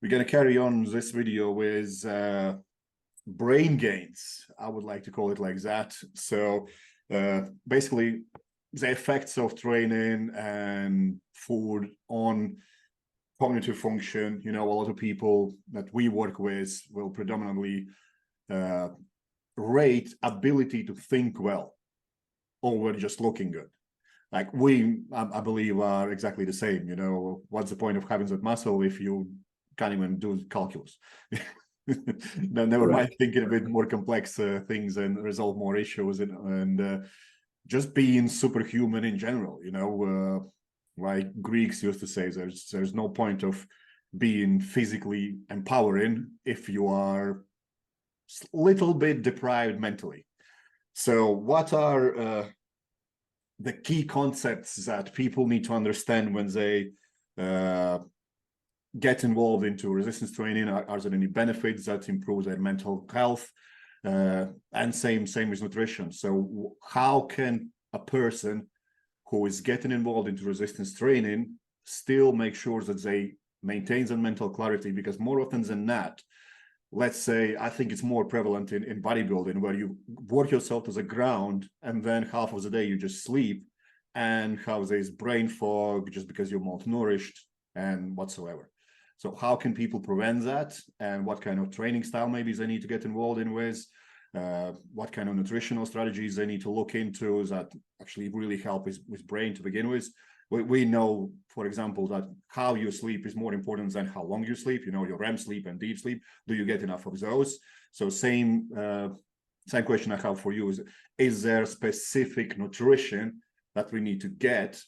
We're going to carry on this video with brain gains. I would like to call it like that. So basically, the effects of training and food on cognitive function. You know, a lot of people that we work with will predominantly rate ability to think well over just looking good. Like I believe, are exactly the same. You know, what's the point of having that muscle if you can't even do calculus? Never mind thinking a bit more complex things and resolve more issues and just being superhuman in general. You know, like Greeks used to say, there's no point of being physically empowering if you are a little bit deprived mentally. So what are the key concepts that people need to understand when they get involved into resistance training? Are there any benefits that improve their mental health? And same with nutrition. So how can a person who is getting involved into resistance training still make sure that they maintain their mental clarity? Because more often than not, let's say, I think it's more prevalent in bodybuilding, where you work yourself to the ground and then half of the day you just sleep and have this brain fog just because you're malnourished and whatsoever. So how can people prevent that? And what kind of training style maybe they need to get involved in with? What kind of nutritional strategies they need to look into that actually really help with brain to begin with? We know, for example, that how you sleep is more important than how long you sleep. You know, your REM sleep and deep sleep. Do you get enough of those? So same question I have for you is there specific nutrition that we need to get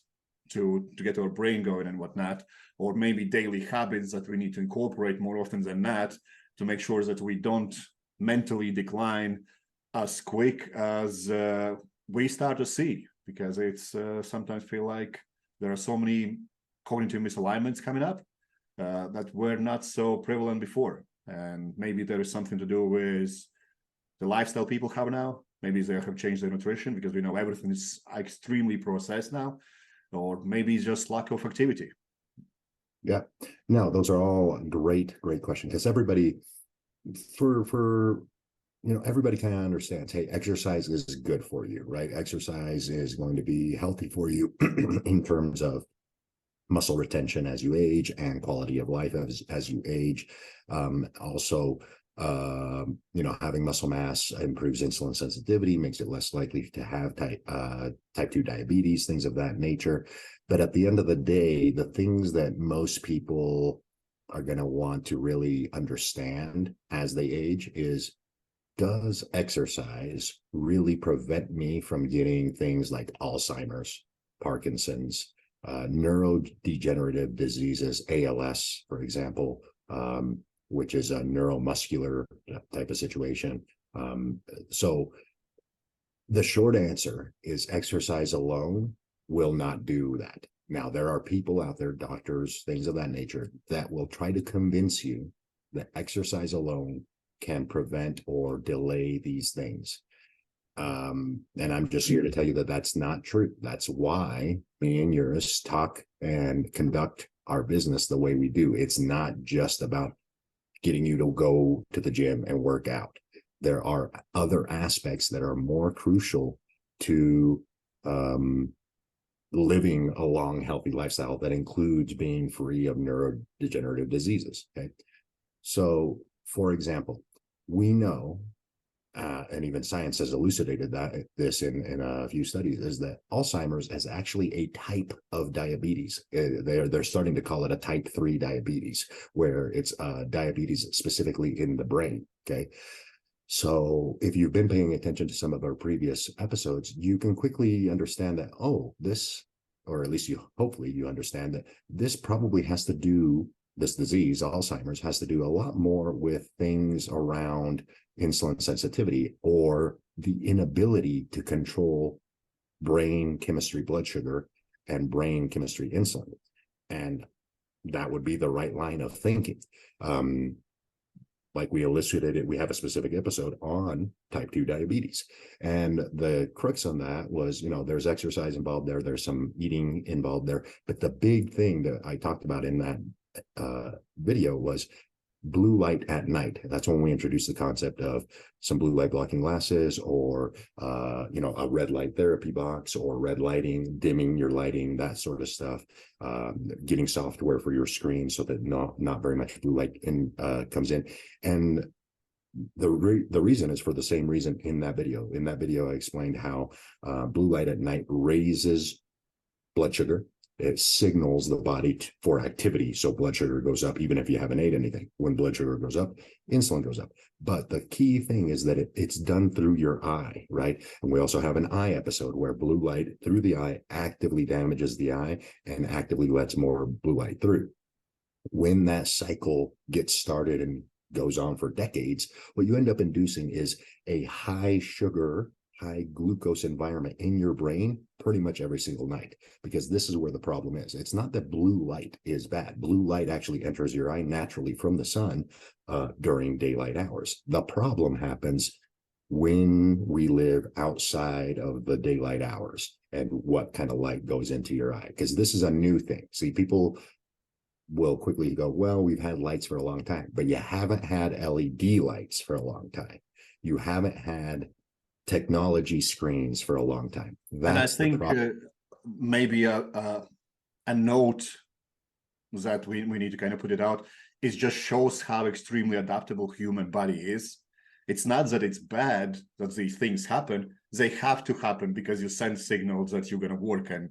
our brain going and whatnot, or maybe daily habits that we need to incorporate more often than not to make sure that we don't mentally decline as quick as we start to see? Because it's sometimes feel like there are so many cognitive misalignments coming up that were not so prevalent before. And maybe there is something to do with the lifestyle people have now. Maybe they have changed their nutrition because we know everything is extremely processed now, or maybe it's just lack of activity. Yeah, no, those are all great questions, because everybody, everybody kind of understands, hey, exercise is good for you, right? Exercise is going to be healthy for you in terms of muscle retention as you age and quality of life as you age. Also, having muscle mass improves insulin sensitivity, makes it less likely to have type 2 diabetes, things of that nature. But at the end of the day, the things that most people are going to want to really understand as they age is, does exercise really prevent me from getting things like Alzheimer's, Parkinson's, neurodegenerative diseases, ALS, for example, which is a neuromuscular type of situation. So the short answer is exercise alone will not do that. Now, there are people out there, doctors, things of that nature, that will try to convince you that exercise alone can prevent or delay these things. And I'm just here to tell you that that's not true. That's why me and Juris talk and conduct our business the way we do. It's not just about getting you to go to the gym and work out. There are other aspects that are more crucial to living a long, healthy lifestyle that includes being free of neurodegenerative diseases. Okay. So, for example, we know, and even science has elucidated this in a few studies, is that Alzheimer's is actually a type of diabetes. They're starting to call it a type 3 diabetes, where it's diabetes specifically in the brain. Okay. So if you've been paying attention to some of our previous episodes, you can quickly understand that, or at least hopefully you understand that this probably has to do, this disease, Alzheimer's, has to do a lot more with things around insulin sensitivity, or the inability to control brain chemistry, blood sugar, and brain chemistry, insulin. And that would be the right line of thinking. Like we elucidated, we have a specific episode on type 2 diabetes. And the crux on that was, there's exercise involved there, there's some eating involved there. But the big thing that I talked about in that video was blue light at night. That's when we introduced the concept of some blue light blocking glasses, or a red light therapy box, or red lighting, dimming your lighting, that sort of stuff, getting software for your screen so that not very much blue light comes in. And the reason is for the same reason in that video. In that video, I explained how blue light at night raises blood sugar. It signals the body for activity. So blood sugar goes up, even if you haven't ate anything. When blood sugar goes up, insulin goes up. But the key thing is that it's done through your eye, right? And we also have an eye episode where blue light through the eye actively damages the eye and actively lets more blue light through. When that cycle gets started and goes on for decades, what you end up inducing is a high sugar, high glucose environment in your brain pretty much every single night, because this is where the problem is. It's not that blue light is bad. Blue light actually enters your eye naturally from the sun during daylight hours. The problem happens when we live outside of the daylight hours and what kind of light goes into your eye, because this is a new thing. See, people will quickly go, well, we've had lights for a long time, but you haven't had LED lights for a long time. You haven't had technology screens for a long time. That's and I think maybe a note that we need to kind of put it out is just shows how extremely adaptable human body is. It's not that it's bad that these things happen. They have to happen because you send signals that you're going to work, and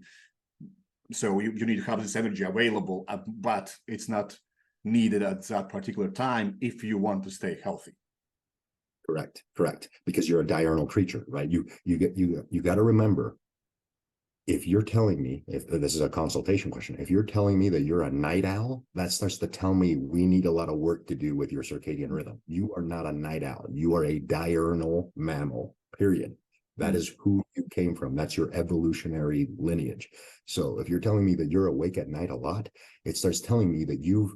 so you need to have this energy available, but it's not needed at that particular time if you want to stay healthy. Correct. Because you're a diurnal creature, right? You got to remember, if you're telling me, if this is a consultation question, if you're telling me that you're a night owl, that starts to tell me we need a lot of work to do with your circadian rhythm. You are not a night owl. You are a diurnal mammal, period. That is who you came from. That's your evolutionary lineage. So if you're telling me that you're awake at night a lot, it starts telling me that you've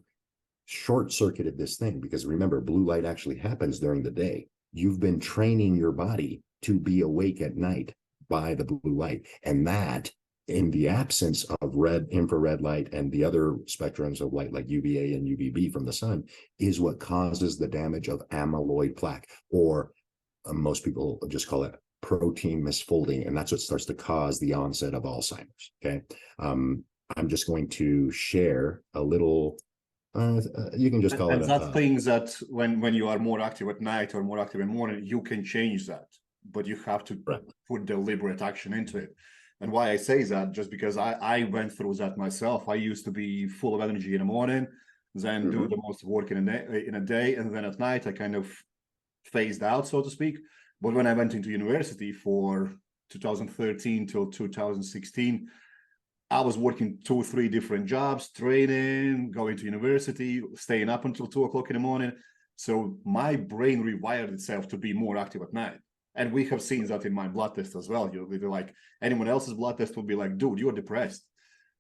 short-circuited this thing, because remember, blue light actually happens during the day. You've been training your body to be awake at night by the blue light. And that, in the absence of red, infrared light, and the other spectrums of light like UVA and UVB from the sun, is what causes the damage of amyloid plaque, or most people just call it protein misfolding. And that's what starts to cause the onset of Alzheimer's. Okay. I'm just going to share a little you can just call it that things that when you are more active at night or more active in the morning, you can change that, but you have to put deliberate action into it. And why I say that, just because I went through that myself. I used to be full of energy in the morning, then do the most work in a day, and then at night I kind of phased out, so to speak. But when I went into university for 2013 till 2016, I was working 2 or 3 different jobs, training, going to university, staying up until 2 o'clock in the morning. So my brain rewired itself to be more active at night. And we have seen that in my blood test as well. You're like, anyone else's blood test will be like, dude, you're depressed.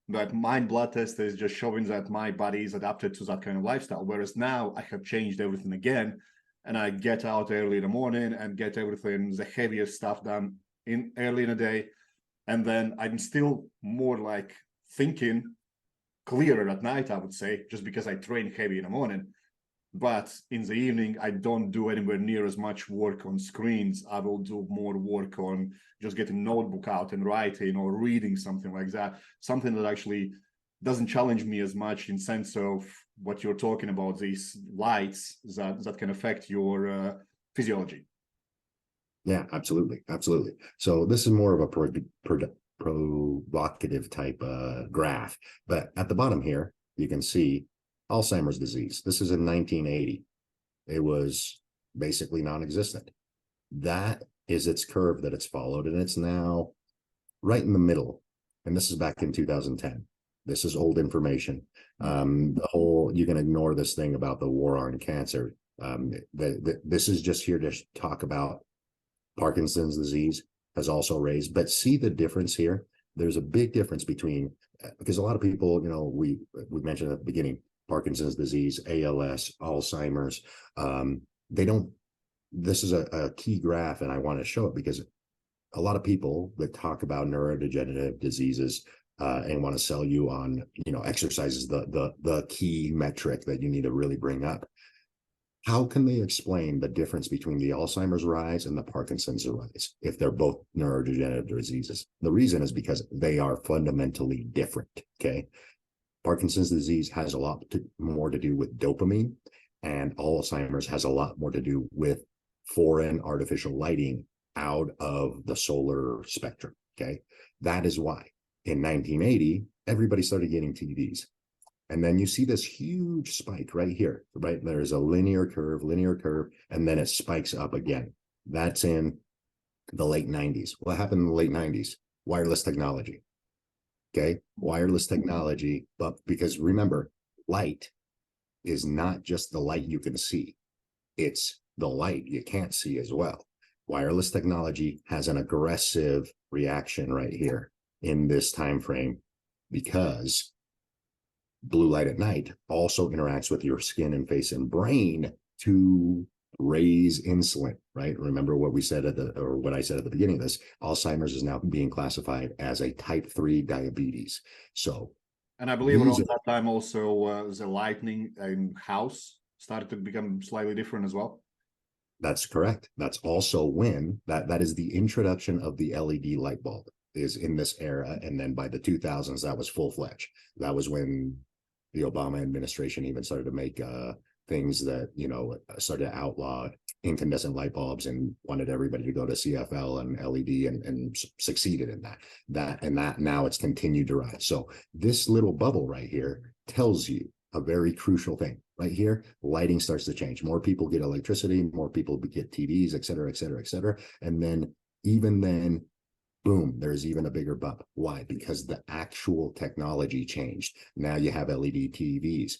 But my blood test is just showing that my body is adapted to that kind of lifestyle. Whereas now I have changed everything again. And I get out early in the morning and get everything, the heaviest stuff done early in the day. And then I'm still more like thinking clearer at night, I would say, just because I train heavy in the morning. But in the evening, I don't do anywhere near as much work on screens. I will do more work on just getting notebook out and writing or reading, something like that. Something that actually doesn't challenge me as much in sense of what you're talking about, these lights that can affect your physiology. Yeah, absolutely. So this is more of a provocative type graph. But at the bottom here, you can see Alzheimer's disease. This is in 1980. It was basically non-existent. That is its curve that it's followed, and it's now right in the middle. And this is back in 2010. This is old information. You can ignore this thing about the war on cancer. This is just here to talk about Parkinson's disease has also raised, but see the difference here. There's a big difference between, because a lot of people, we mentioned at the beginning, Parkinson's disease, ALS, Alzheimer's, this is a key graph, and I want to show it because a lot of people that talk about neurodegenerative diseases and want to sell you on, exercise is the key metric that you need to really bring up. How can they explain the difference between the Alzheimer's rise and the Parkinson's rise if they're both neurodegenerative diseases? The reason is because they are fundamentally different, okay? Parkinson's disease has a lot more to do with dopamine, and Alzheimer's has a lot more to do with foreign artificial lighting out of the solar spectrum, okay? That is why in 1980, everybody started getting TVs. And then you see this huge spike right here, right? There's a linear curve, and then it spikes up again. That's in the late 90s. What happened in the late 90s? Wireless technology. Okay, wireless technology, but because remember, light is not just the light you can see, it's the light you can't see as well. Wireless technology has an aggressive reaction right here in this time frame because blue light at night also interacts with your skin and face and brain to raise insulin, right? Remember what we said what I said at the beginning of this, Alzheimer's is now being classified as a type 3 diabetes. So, and I believe around that time also the lighting in house started to become slightly different as well. That's correct. That's also when that is the introduction of the LED light bulb is in this era. And then by the 2000s, that was full-fledged. That was when the Obama administration even started to make things that, started to outlaw incandescent light bulbs and wanted everybody to go to CFL and LED and succeeded in that now it's continued to rise. So this little bubble right here tells you a very crucial thing. Right here, lighting starts to change. More people get electricity, more people get TVs, et cetera, et cetera, et cetera. And then even then, boom, there's even a bigger bump. Why? Because the actual technology changed. Now you have LED TVs.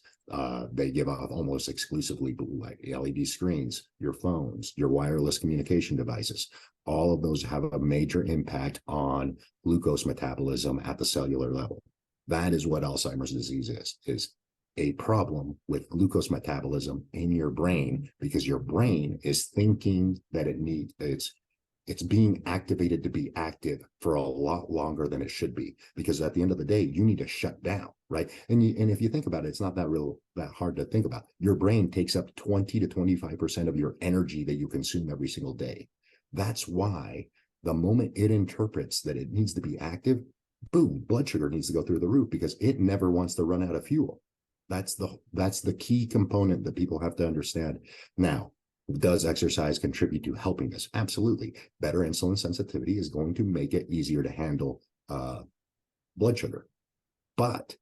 They give off almost exclusively blue light. LED screens, your phones, your wireless communication devices. All of those have a major impact on glucose metabolism at the cellular level. That is what Alzheimer's disease is a problem with glucose metabolism in your brain, because your brain is thinking that it's being activated to be active for a lot longer than it should be, because at the end of the day, you need to shut down, right? And if you think about it, it's not that hard to think about. Your brain takes up 20 to 25% of your energy that you consume every single day. That's why the moment it interprets that it needs to be active, boom, blood sugar needs to go through the roof because it never wants to run out of fuel. That's the key component that people have to understand. Now, does exercise contribute to helping this? Absolutely. Better insulin sensitivity is going to make it easier to handle blood sugar, but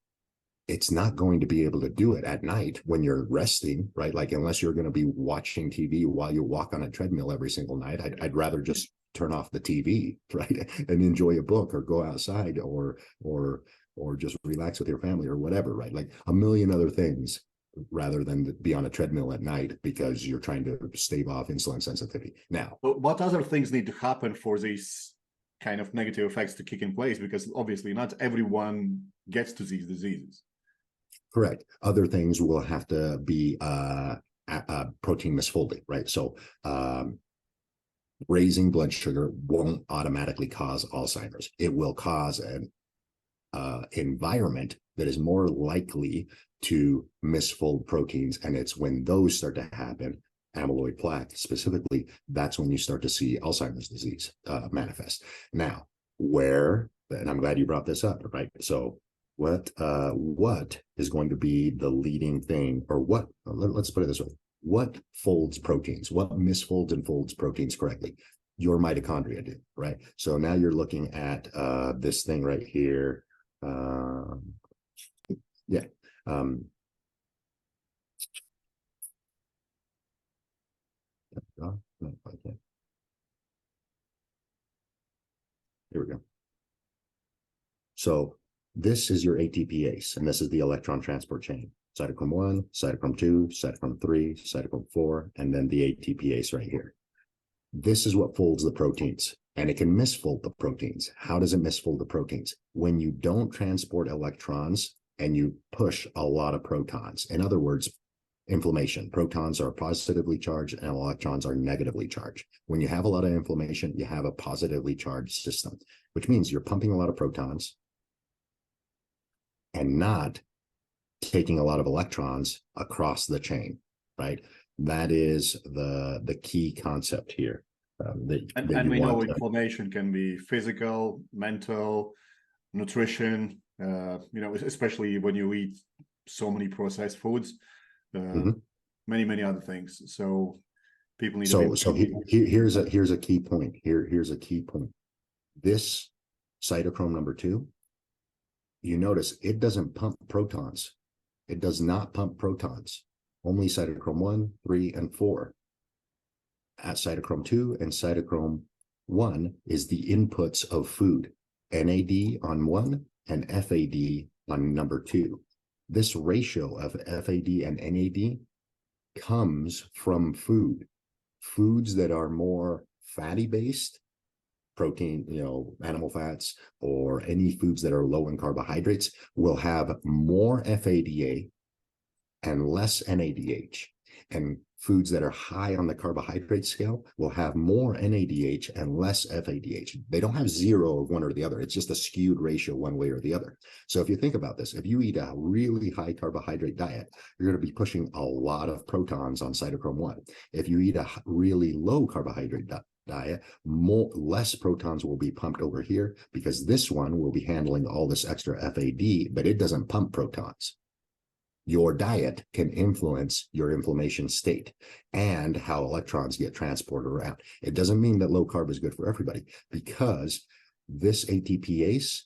it's not going to be able to do it at night when you're resting, right? Like, unless you're going to be watching TV while you walk on a treadmill every single night, I'd rather just turn off the TV, right, and enjoy a book or go outside or just relax with your family or whatever, right? Like a million other things, rather than be on a treadmill at night because you're trying to stave off insulin sensitivity. Now, what other things need to happen for these kind of negative effects to kick in place? Because obviously not everyone gets to these diseases. Correct. Other things will have to be protein misfolding, right? So raising blood sugar won't automatically cause Alzheimer's. It will cause an environment that is more likely to misfold proteins, and it's when those start to happen, amyloid plaque specifically, that's when you start to see Alzheimer's disease manifest. Now, and I'm glad you brought this up, right? So what is going to be the leading thing, or let's put it this way, what folds proteins, what misfolds and folds proteins correctly? Your mitochondria do, right? So now you're looking at this thing right here. Here we go. So this is your ATPase, and this is the electron transport chain. Cytochrome 1, cytochrome 2, cytochrome 3, cytochrome 4, and then the ATPase right here. This is what folds the proteins, and it can misfold the proteins. How does it misfold the proteins? When you don't transport electrons and you push a lot of protons. In other words, inflammation. Protons are positively charged and electrons are negatively charged. When you have a lot of inflammation, you have a positively charged system, which means you're pumping a lot of protons and not taking a lot of electrons across the chain, right? That is the key concept here. And we know inflammation can be physical, mental, nutrition, especially when you eat so many processed foods, many other things. So people need here's a key point. Here's a key point. This cytochrome number 2, you notice it doesn't pump protons. It does not pump protons. Only cytochrome 1, 3, and 4. At cytochrome 2 and cytochrome 1 is the inputs of food. NAD on 1 and FAD on number 2. This ratio of FAD and NAD comes from food. Foods that are more fatty based, protein, animal fats, or any foods that are low in carbohydrates will have more FADA and less NADH. And foods that are high on the carbohydrate scale will have more NADH and less FADH. They don't have zero of one or the other. It's just a skewed ratio one way or the other. So if you think about this, if you eat a really high carbohydrate diet, you're going to be pushing a lot of protons on cytochrome 1. If you eat a really low carbohydrate diet, less protons will be pumped over here, because this one will be handling all this extra FAD, but it doesn't pump protons. Your diet can influence your inflammation state and how electrons get transported around. It doesn't mean that low carb is good for everybody, because this ATPase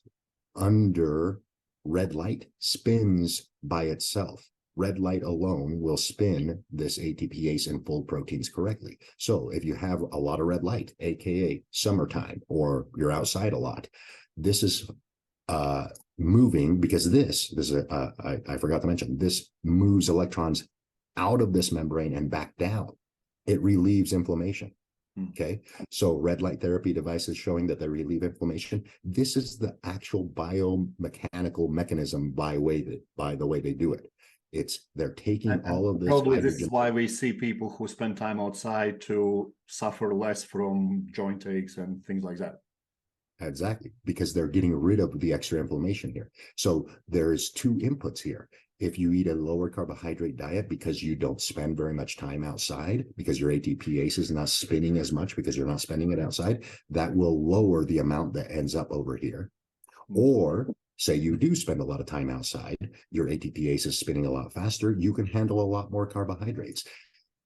under red light spins by itself. Red light alone will spin this ATPase and fold proteins correctly. So if you have a lot of red light, aka summertime, or you're outside a lot, this is moving, because this is I forgot to mention, this moves electrons out of this membrane and back down. It relieves inflammation. Okay, so red light therapy devices showing that they relieve inflammation. This is the actual biomechanical mechanism by the way they do it. They're taking all of this. Probably this is why we see people who spend time outside to suffer less from joint aches and things like that. Exactly, because they're getting rid of the extra inflammation here. So there's 2 inputs here. If you eat a lower carbohydrate diet because you don't spend very much time outside, because your ATPase is not spinning as much because you're not spending it outside, that will lower the amount that ends up over here. Or say you do spend a lot of time outside, your ATPase is spinning a lot faster, you can handle a lot more carbohydrates.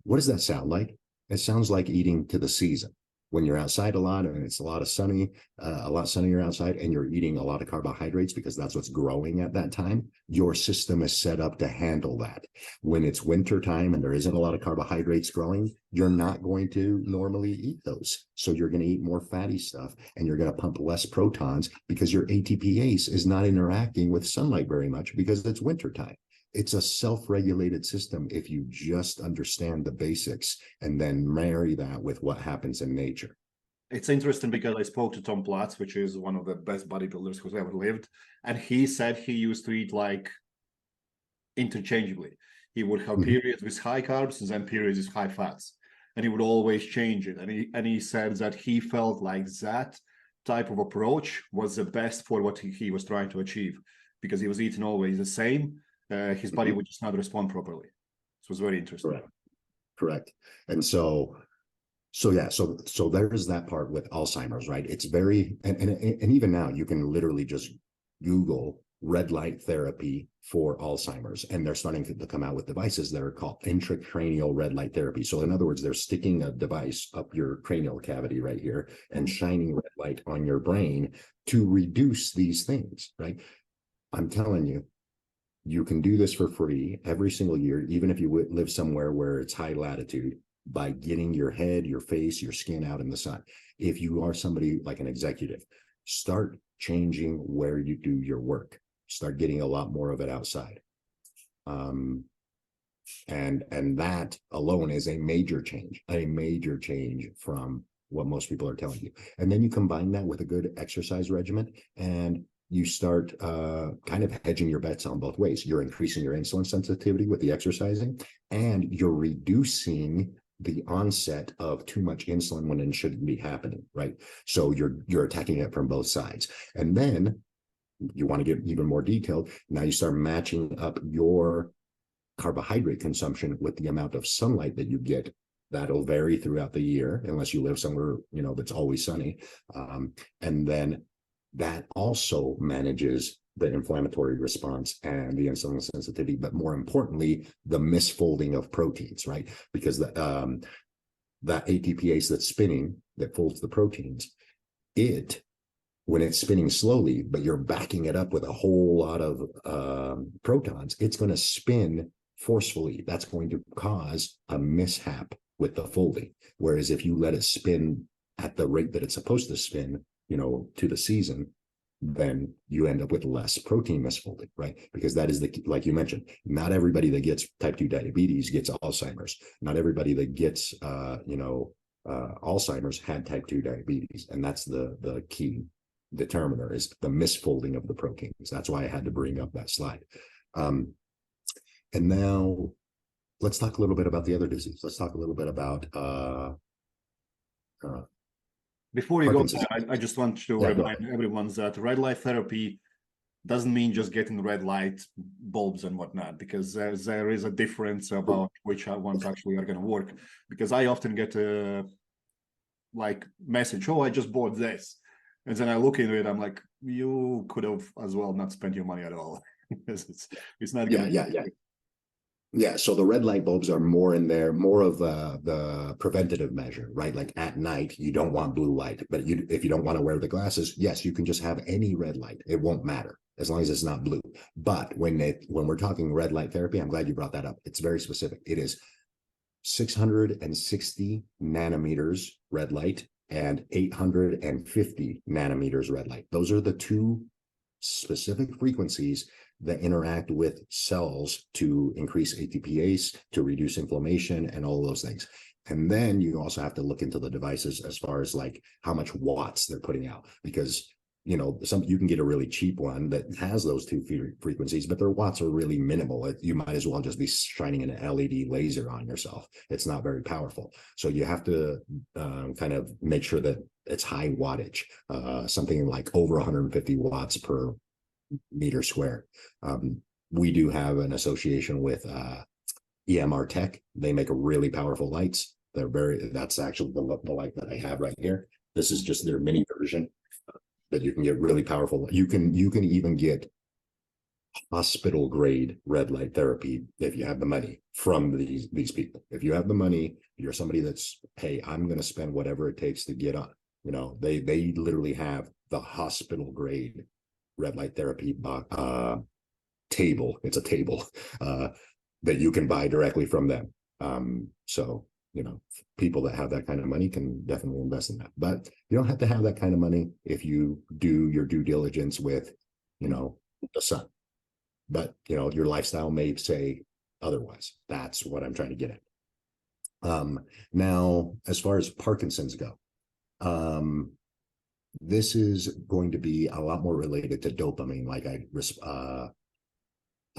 What does that sound like? It sounds like eating to the season. When you're outside a lot and it's a lot sunnier outside, and you're eating a lot of carbohydrates because that's what's growing at that time, your system is set up to handle that. When it's winter time and there isn't a lot of carbohydrates growing, you're not going to normally eat those. So you're going to eat more fatty stuff, and you're going to pump less protons because your ATPase is not interacting with sunlight very much because it's winter time. It's a self-regulated system if you just understand the basics and then marry that with what happens in nature. It's interesting because I spoke to Tom Platz, which is one of the best bodybuilders who's ever lived, and he said he used to eat like interchangeably. He would have periods with high carbs and then periods with high fats, and he would always change it. And he said that he felt like that type of approach was the best for what he was trying to achieve, because he was eating always the same. His body would just not respond properly. So it was very interesting. Correct. And so there's that part with Alzheimer's, right? It's very, and even now you can literally just Google red light therapy for Alzheimer's, and they're starting to come out with devices that are called intracranial red light therapy. So in other words, they're sticking a device up your cranial cavity right here and shining red light on your brain to reduce these things, right? I'm telling you, you can do this for free every single year, even if you live somewhere where it's high latitude, by getting your head, your face, your skin out in the sun. If you are somebody like an executive, start changing where you do your work. Start getting a lot more of it outside. And that alone is a major change from what most people are telling you. And then you combine that with a good exercise regimen, and you start kind of hedging your bets on both ways. You're increasing your insulin sensitivity with the exercising, and you're reducing the onset of too much insulin when it shouldn't be happening, right? So you're attacking it from both sides. And then you want to get even more detailed. Now you start matching up your carbohydrate consumption with the amount of sunlight that you get. That'll vary throughout the year, unless you live somewhere, that's always sunny. And then that also manages the inflammatory response and the insulin sensitivity, but more importantly, the misfolding of proteins, right? Because that ATPase that's spinning, that folds the proteins, when it's spinning slowly, but you're backing it up with a whole lot of protons, it's going to spin forcefully. That's going to cause a mishap with the folding. Whereas if you let it spin at the rate that it's supposed to spin, to the season, then you end up with less protein misfolding, right? Because that is like you mentioned, not everybody that gets type 2 diabetes gets Alzheimer's. Not everybody that gets, Alzheimer's had type 2 diabetes. And that's the key determiner, is the misfolding of the proteins. That's why I had to bring up that slide. And now let's talk a little bit about the other disease. Let's talk a little bit about before you Parkinson's. go there, I just want to remind everyone that red light therapy doesn't mean just getting red light bulbs and whatnot, because there is a difference about which ones actually are going to work. Because I often get a message, I just bought this. And then I look into it, I'm like, you could have as well not spent your money at all. it's not going to Yeah, so the red light bulbs are more in there, more of the preventative measure, right? Like at night, you don't want blue light, but if you don't want to wear the glasses, yes, you can just have any red light. It won't matter as long as it's not blue. But when we're talking red light therapy, I'm glad you brought that up. It's very specific. It is 660 nanometers red light and 850 nanometers red light. Those are the two specific frequencies that interact with cells to increase ATPase, to reduce inflammation, and all those things. And then you also have to look into the devices as far as how much watts they're putting out, because you can get a really cheap one that has those two frequencies, but their watts are really minimal. You might as well just be shining an LED laser on yourself. It's not very powerful. So you have to kind of make sure that it's high wattage, something like over 150 watts per meter square. We do have an association with EMR Tech. They make really powerful lights. That's actually the light that I have right here. This is just their mini version that you can get really powerful. You can even get hospital grade red light therapy if you have the money from these people. If you have the money, you're somebody that's, hey, I'm going to spend whatever it takes to get on. They literally have the hospital grade red light therapy table. It's a table that you can buy directly from them. So people that have that kind of money can definitely invest in that. But you don't have to have that kind of money if you do your due diligence with, the sun. But, your lifestyle may say otherwise. That's what I'm trying to get at. Now, as far as Parkinson's go, this is going to be a lot more related to dopamine, like I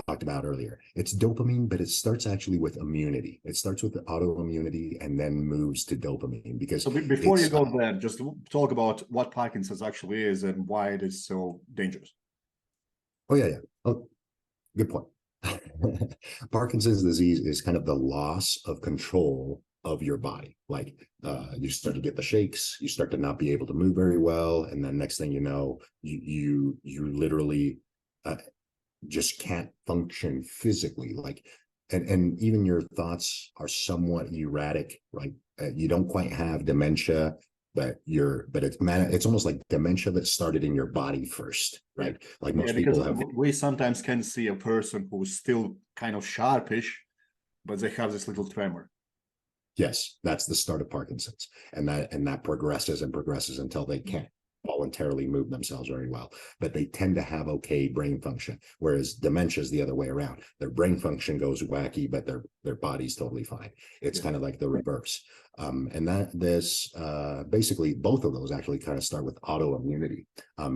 talked about earlier. It's dopamine, but it starts actually with immunity. It starts with the autoimmunity and then moves to dopamine. Because so before you go there, just talk about what Parkinson's actually is and why it is so dangerous. Oh, good point. Parkinson's disease is kind of the loss of control of your body. You start to get the shakes, you start to not be able to move very well, and then next thing you know, you literally just can't function physically. And even your thoughts are somewhat erratic, right? You don't quite have dementia, but it's almost like dementia that started in your body first, right? Like most people have. We sometimes can see a person who's still kind of sharpish, but they have this little tremor. Yes, that's the start of Parkinson's, and that progresses until they can't voluntarily move themselves very well. But they tend to have okay brain function, whereas dementia is the other way around. Their brain function goes wacky, but their body's totally fine. It's kind of like the reverse. Basically both of those actually kind of start with autoimmunity,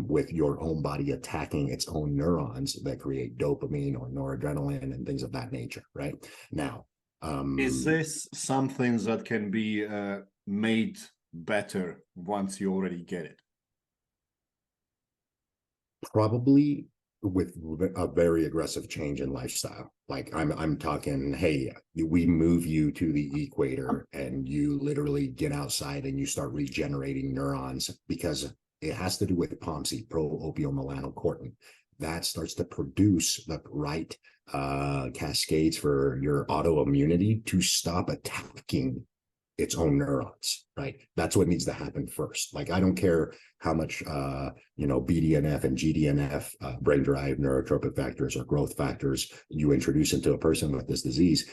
with your own body attacking its own neurons that create dopamine or noradrenaline and things of that nature. Right now. Is this something that can be made better once you already get it? Probably with a very aggressive change in lifestyle. Like I'm talking, hey, we move you to the equator and you literally get outside and you start regenerating neurons, because it has to do with POMC, pro-opiomelanocortin. That starts to produce the right cascades for your autoimmunity to stop attacking its own neurons, right? That's what needs to happen first. Like, I don't care how much, BDNF and GDNF, brain-derived neurotropic factors or growth factors you introduce into a person with this disease,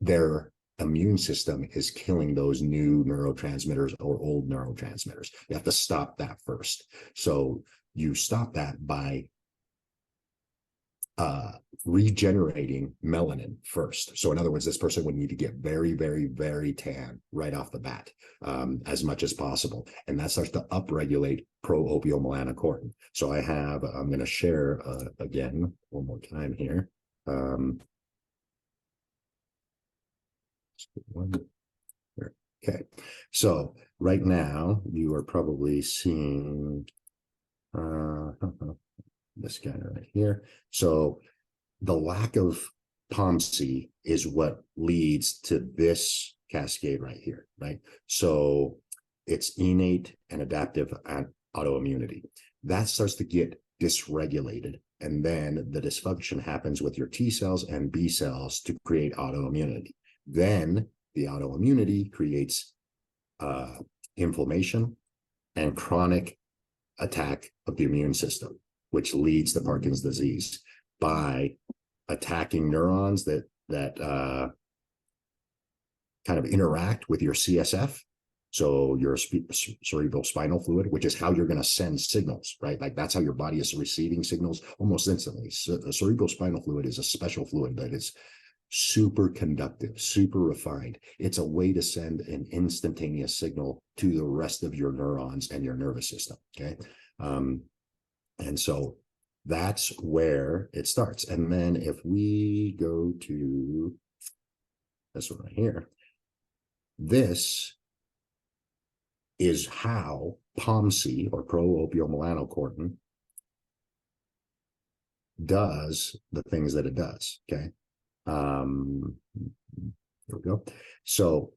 their immune system is killing those new neurotransmitters or old neurotransmitters. You have to stop that first. So you stop that by regenerating melanin first. So in other words, this person would need to get very, very, very tan right off the bat, as much as possible. And that starts to upregulate pro-opiomelanocortin. So I'm going to share again, one more time here. Okay. So right now you are probably seeing, this guy right here. So the lack of POMC is what leads to this cascade right here, right? So it's innate and adaptive autoimmunity. That starts to get dysregulated. And then the dysfunction happens with your T cells and B cells to create autoimmunity. Then the autoimmunity creates inflammation and chronic attack of the immune system, which leads to Parkinson's disease by attacking neurons that kind of interact with your CSF. So your cerebral spinal fluid, which is how you're going to send signals, right? Like, that's how your body is receiving signals almost instantly. So the cerebral spinal fluid is a special fluid that is super conductive, super refined. It's a way to send an instantaneous signal to the rest of your neurons and your nervous system, okay? And so that's where it starts. And then if we go to this one right here, this is how POMC, or pro-opiomelanocortin, does the things that it does, okay? Here we go. So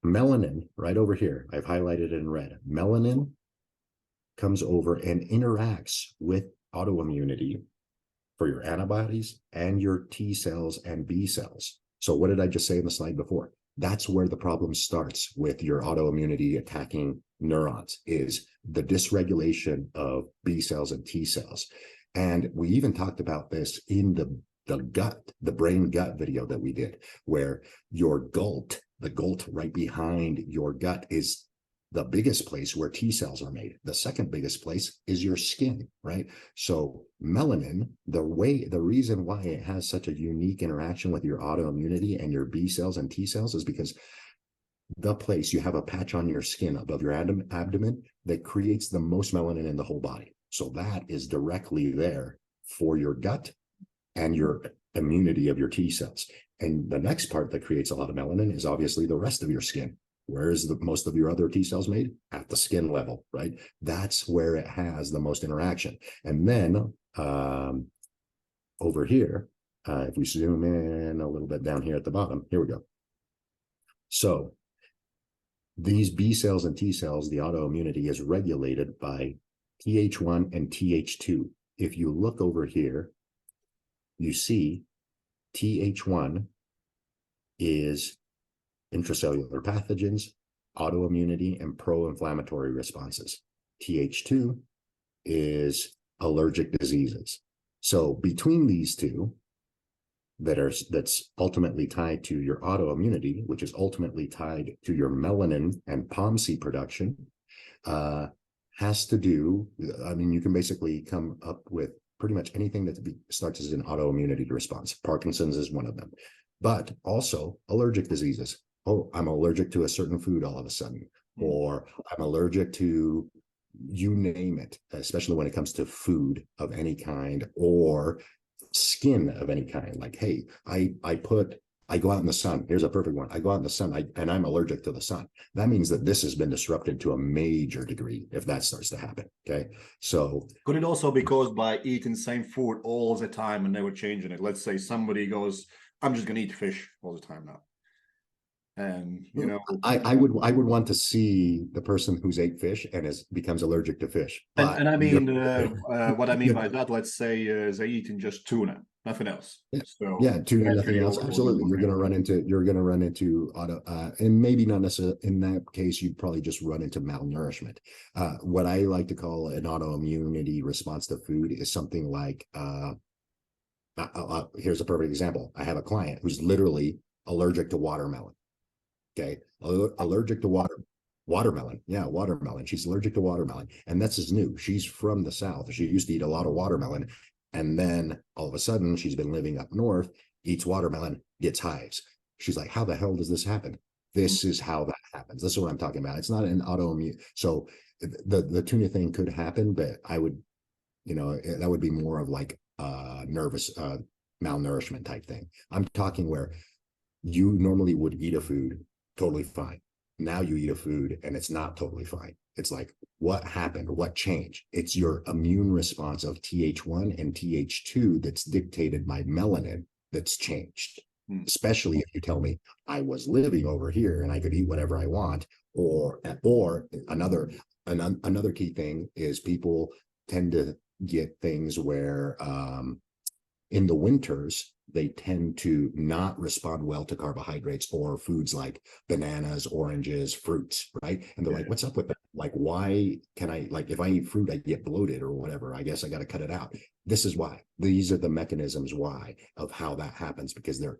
melanin, right over here, I've highlighted it in red. Melanin comes over and interacts with autoimmunity for your antibodies and your T cells and B cells. So what did I just say in the slide before? That's where the problem starts with your autoimmunity attacking neurons, is the dysregulation of B cells and T cells. And we even talked about this in the brain gut video that we did, where your gult, the gult right behind your gut, is the biggest place where T cells are made. The second biggest place is your skin, right? So melanin, the reason why it has such a unique interaction with your autoimmunity and your B cells and T cells is because the place, you have a patch on your skin above your abdomen that creates the most melanin in the whole body. So that is directly there for your gut and your immunity of your T cells. And the next part that creates a lot of melanin is obviously the rest of your skin. Where is most of your other T cells made? At the skin level, right? That's where it has the most interaction. And then over here, if we zoom in a little bit down here at the bottom, here we go. So these B cells and T cells, the autoimmunity is regulated by Th1 and Th2. If you look over here, you see Th1 is intracellular pathogens, autoimmunity, and pro-inflammatory responses. Th2 is allergic diseases. So between these two, that's ultimately tied to your autoimmunity, which is ultimately tied to your melanin and POMC production, has to do, I mean, you can basically come up with pretty much anything that starts as an autoimmunity response. Parkinson's is one of them, but also allergic diseases. Oh, I'm allergic to a certain food all of a sudden, or I'm allergic to, you name it, especially when it comes to food of any kind or skin of any kind. Like, hey, I put I go out in the sun. Here's a perfect one. I go out in the sun and I'm allergic to the sun. That means that this has been disrupted to a major degree if that starts to happen. Okay. So could it also be caused by eating same food all the time and never changing it? Let's say somebody goes, I'm just going to eat fish all the time now. And, you know, I would want to see the person who's ate fish and becomes allergic to fish. But and I mean, what I mean by that, let's say they're eating just tuna, nothing else. Yeah, So yeah, tuna, nothing else. or Absolutely, you're going to run into auto, and maybe not necessarily in that case. You'd probably just run into malnourishment. What I like to call an autoimmunity response to food is something like, here's a perfect example. I have a client who's literally allergic to watermelon. Okay, allergic to watermelon. Yeah, watermelon. She's allergic to watermelon, and that's as new. She's from the South. She used to eat a lot of watermelon, and then all of a sudden she's been living up north, eats watermelon, gets hives. She's like, how the hell does this happen? This is how that happens. This is what I'm talking about. It's not an autoimmune. So the tuna thing could happen, but I would, that would be more of like nervous malnourishment type thing. I'm talking where you normally would eat a food totally fine. Now you eat a food and it's not totally fine. It's like, what happened? What changed? It's your immune response of Th1 and Th2 that's dictated by melanin that's changed. Especially if you tell me I was living over here and I could eat whatever I want, or another key thing is people tend to get things where in the winters they tend to not respond well to carbohydrates or foods like bananas, oranges, fruits, right? And they're like, what's up with that? Like, why can I, like, if I eat fruit, I get bloated or whatever. I guess I got to cut it out. This is why. These are the mechanisms why of how that happens, because they're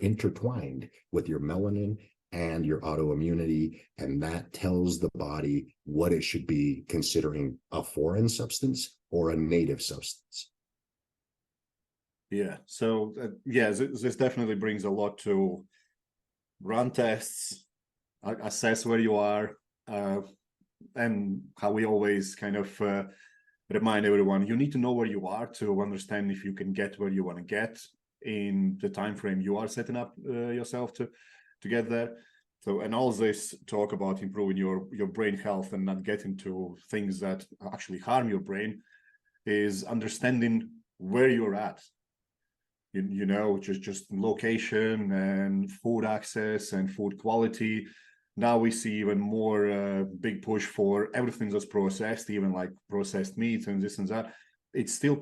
intertwined with your melanin and your autoimmunity, and that tells the body what it should be considering a foreign substance or a native substance. Yeah. So this definitely brings a lot to run tests, assess where you are, and how we always kind of remind everyone, you need to know where you are to understand if you can get where you want to get in the time frame you are setting up yourself to get there. So, and all this talk about improving your brain health and not getting to things that actually harm your brain is understanding where you're at. Just location and food access and food quality. Now we see even more big push for everything that's processed, even like processed meats and this and that. It's still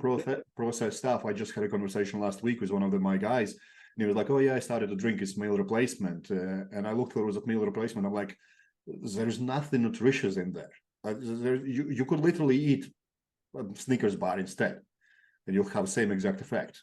processed stuff. I just had a conversation last week with one of my guys, and he was like, oh yeah, I started to drink this meal replacement. And I looked for it was a meal replacement. I'm like, there's nothing nutritious in there. You could literally eat a Snickers bar instead, and you'll have the same exact effect,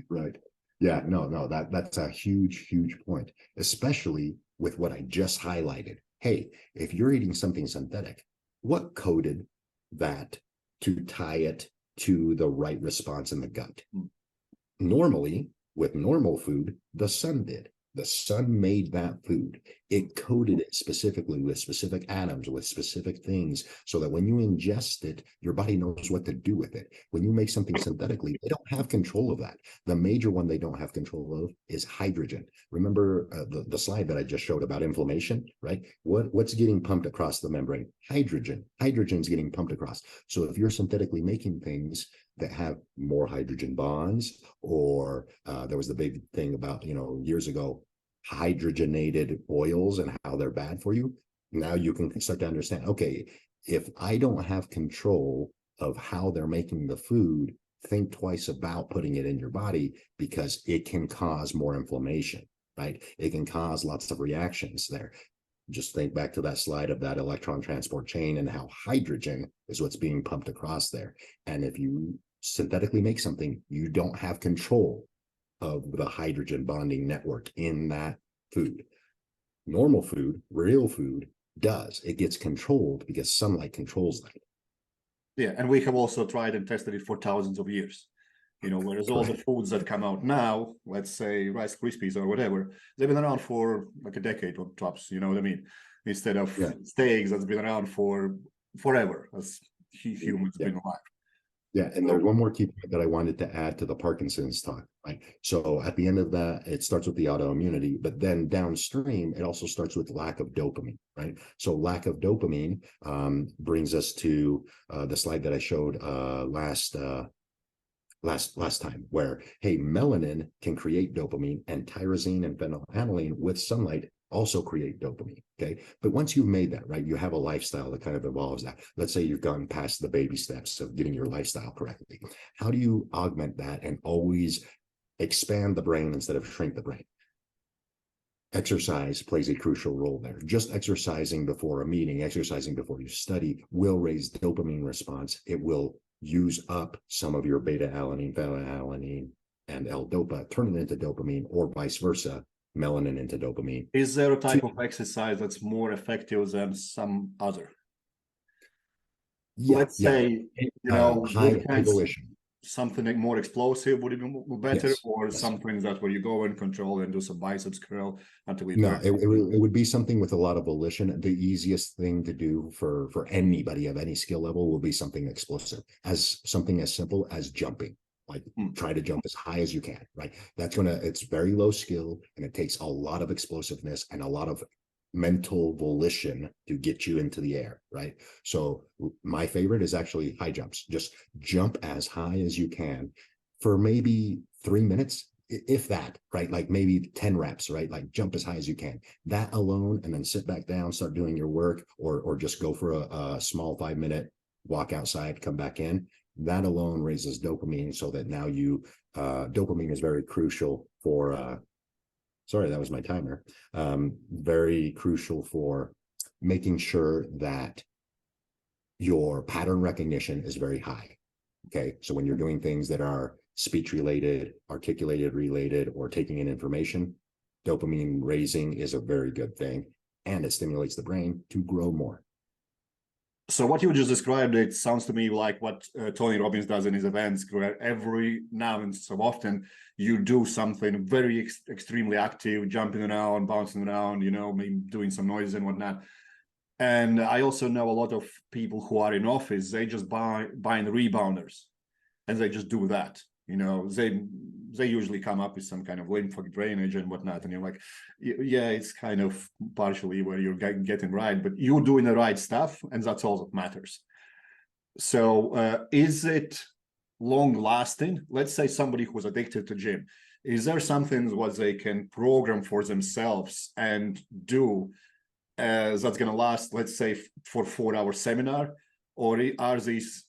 Right. Yeah, no, that's a huge point, especially with what I just highlighted. Hey, if you're eating something synthetic, what coded that to tie it to the right response in the gut? Normally, with normal food, the sun did. The sun made that food. It coded it specifically with specific atoms, with specific things, so that when you ingest it, your body knows what to do with it. When you make something synthetically, they don't have control of that. The major one they don't have control of is hydrogen. Remember the slide that I just showed about inflammation, right? What's getting pumped across the membrane? Hydrogen. Hydrogen's getting pumped across. So if you're synthetically making things that have more hydrogen bonds, or there was the big thing about, years ago, hydrogenated oils and how they're bad for you. Now you can start to understand, okay, if I don't have control of how they're making the food, think twice about putting it in your body, because it can cause more inflammation, right? It can cause lots of reactions there. Just think back to that slide of that electron transport chain and how hydrogen is what's being pumped across there. And if you synthetically make something, you don't have control of the hydrogen bonding network in that food. Normal food, real food, does. It gets controlled because sunlight controls that. Yeah, and we have also tried and tested it for thousands of years. Whereas all the foods that come out now, let's say Rice Krispies or whatever, they've been around for like a decade or tops, you know what I mean? Instead of steaks that's been around for forever, as humans been alive. Yeah, and there's one more key point that I wanted to add to the Parkinson's talk, right? So at the end of that, it starts with the autoimmunity, but then downstream, it also starts with lack of dopamine, right? So lack of dopamine brings us to the slide that I showed last time, where, hey, melanin can create dopamine, and tyrosine and phenylalanine with sunlight also create dopamine, okay? But once you've made that, right, you have a lifestyle that kind of involves that. Let's say you've gone past the baby steps of getting your lifestyle correctly. How do you augment that and always expand the brain instead of shrink the brain? Exercise plays a crucial role there. Just exercising before a meeting, exercising before you study will raise dopamine response. It will use up some of your beta-alanine, phenylalanine, and L-dopa, turn it into dopamine, or vice versa, melanin into dopamine. Is there a type of exercise that's more effective than some other? Let's say, high volition. Something more explosive would be better, Yes, or yes. something that where you go and control and do some biceps curl until you No, it would be something with a lot of volition. The easiest thing to do for anybody of any skill level will be something explosive, as something as simple as jumping. Like try to jump as high as you can, right? It's very low skill, and it takes a lot of explosiveness and a lot of mental volition to get you into the air, right? So my favorite is actually high jumps. Just jump as high as you can for maybe 3 minutes, if that, right? Like maybe 10 reps, right? Like jump as high as you can. That alone, and then sit back down, start doing your work, or just go for a small 5-minute walk outside, come back in. That alone raises dopamine, so that now dopamine is very crucial for, sorry, that was my timer. Very crucial for making sure that your pattern recognition is very high. Okay, so when you're doing things that are speech related, articulated related, or taking in information, dopamine raising is a very good thing, and it stimulates the brain to grow more. So what you just described, it sounds to me like what Tony Robbins does in his events, where every now and so often you do something very extremely active, jumping around, bouncing around, maybe doing some noise and whatnot. And I also know a lot of people who are in office, they just buying rebounders, and they just do that. They usually come up with some kind of lymphatic drainage and whatnot, and you're like, yeah, it's kind of partially where you're getting right, but you're doing the right stuff, and that's all that matters. So is it long lasting? Let's say somebody who's addicted to gym, is there something what they can program for themselves and do that's going to last, let's say, for 4-hour seminar, or are these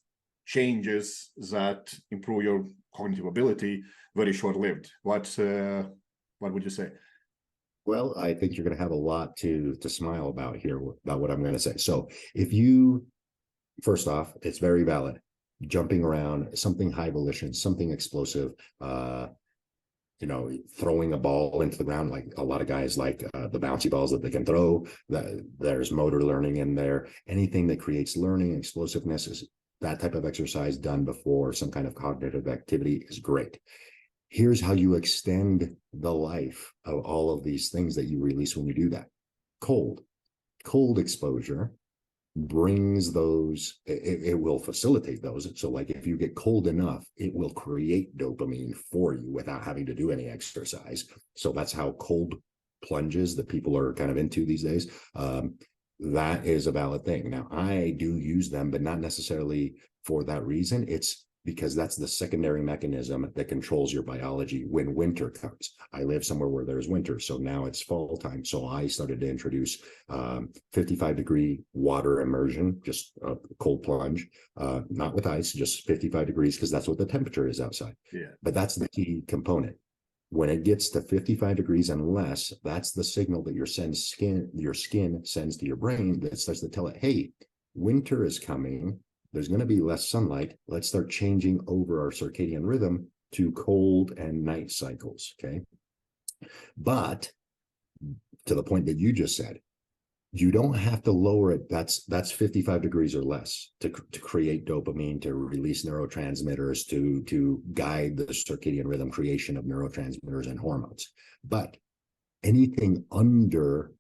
changes that improve your cognitive ability very short-lived? What would you say? Well, I think you're going to have a lot to smile about here, about what I'm going to say. So first off, it's very valid. Jumping around, something high volition, something explosive, throwing a ball into the ground, like a lot of guys like the bouncy balls that they can throw. There's motor learning in there. Anything that creates learning, explosiveness, is that type of exercise done before some kind of cognitive activity is great. Here's how you extend the life of all of these things that you release when you do that. Cold exposure brings those, it will facilitate those. So like if you get cold enough, it will create dopamine for you without having to do any exercise. So that's how cold plunges that people are kind of into these days. That is a valid thing. Now, I do use them, but not necessarily for that reason. It's because that's the secondary mechanism that controls your biology when winter comes. I live somewhere where there's winter, so now it's fall time. So I started to introduce 55-degree water immersion, just a cold plunge, not with ice, just 55 degrees, because that's what the temperature is outside. Yeah. But that's the key component. When it gets to 55 degrees and less, that's the signal that your skin sends to your brain that starts to tell it, hey, winter is coming. There's going to be less sunlight. Let's start changing over our circadian rhythm to cold and night cycles, okay? But to the point that you just said, you don't have to lower it. That's 55 degrees or less to create dopamine, to release neurotransmitters, to guide the circadian rhythm creation of neurotransmitters and hormones. But anything under